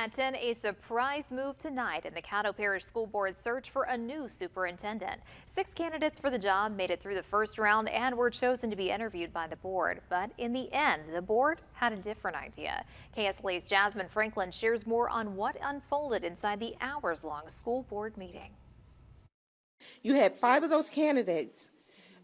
At 10, a surprise move tonight in the Caddo Parish School Board search for a new superintendent. 6 candidates for the job made it through the first round and were chosen to be interviewed by the board. But in the end, the board had a different idea. KSLA's Jasmine Franklin shares more on what unfolded inside the hours-long school board meeting. You had 5 of those candidates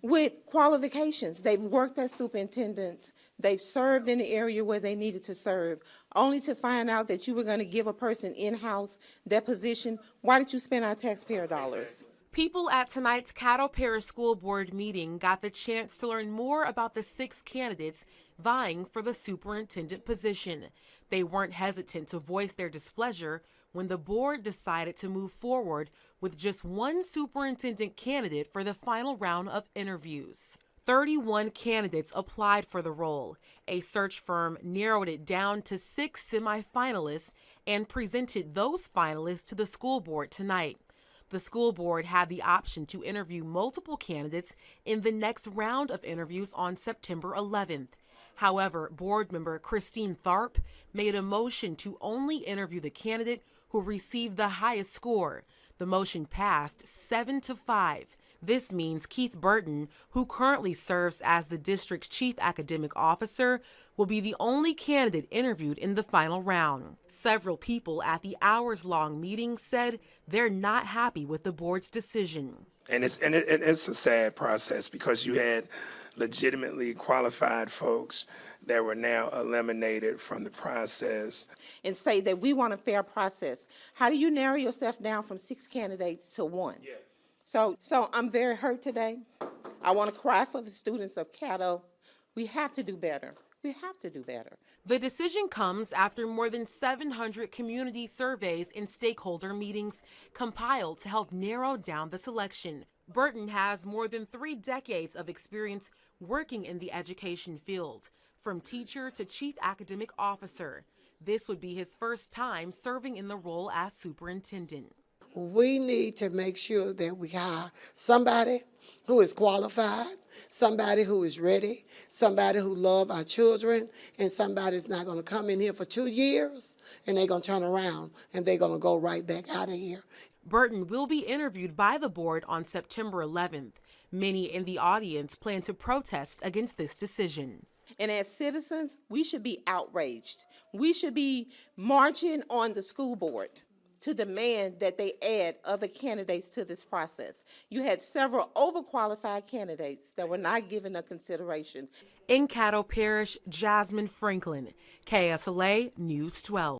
with qualifications. They've worked as superintendents. They've served in the area where they needed to serve, only to find out that you were going to give a person in-house that position. Why did you spend our taxpayer dollars? People at tonight's Caddo Parish School Board meeting got the chance to learn more about the 6 candidates vying for the superintendent position. They weren't hesitant to voice their displeasure when the board decided to move forward with just one superintendent candidate for the final round of interviews. 31 candidates applied for the role. A search firm narrowed it down to 6 semifinalists and presented those finalists to the school board tonight. The school board had the option to interview multiple candidates in the next round of interviews on September 11th. However, board member Christine Tharp made a motion to only interview the candidate who received the highest score. The motion passed 7-5. This means Keith Burton, who currently serves as the district's chief academic officer, will be the only candidate interviewed in the final round. Several people at the hours-long meeting said they're not happy with the board's decision. And it's a sad process because you had legitimately qualified folks that were now eliminated from the process. And say that we want a fair process. How do you narrow yourself down from 6 candidates to 1? Yes. So I'm very hurt today. I want to cry for the students of Caddo. We have to do better. We have to do better. The decision comes after more than 700 community surveys and stakeholder meetings compiled to help narrow down the selection. Burton has more than 3 decades of experience working in the education field, from teacher to chief academic officer. This would be his first time serving in the role as superintendent. We need to make sure that we hire somebody who is qualified, somebody who is ready, somebody who loves our children, and somebody that's not going to come in here for 2 years and they're going to turn around and they're going to go right back out of here. Burton will be interviewed by the board on September 11th. Many in the audience plan to protest against this decision. And as citizens, we should be outraged. We should be marching on the school board to demand that they add other candidates to this process. You had several overqualified candidates that were not given a consideration. In Caddo Parish, Jasmine Franklin, KSLA News 12.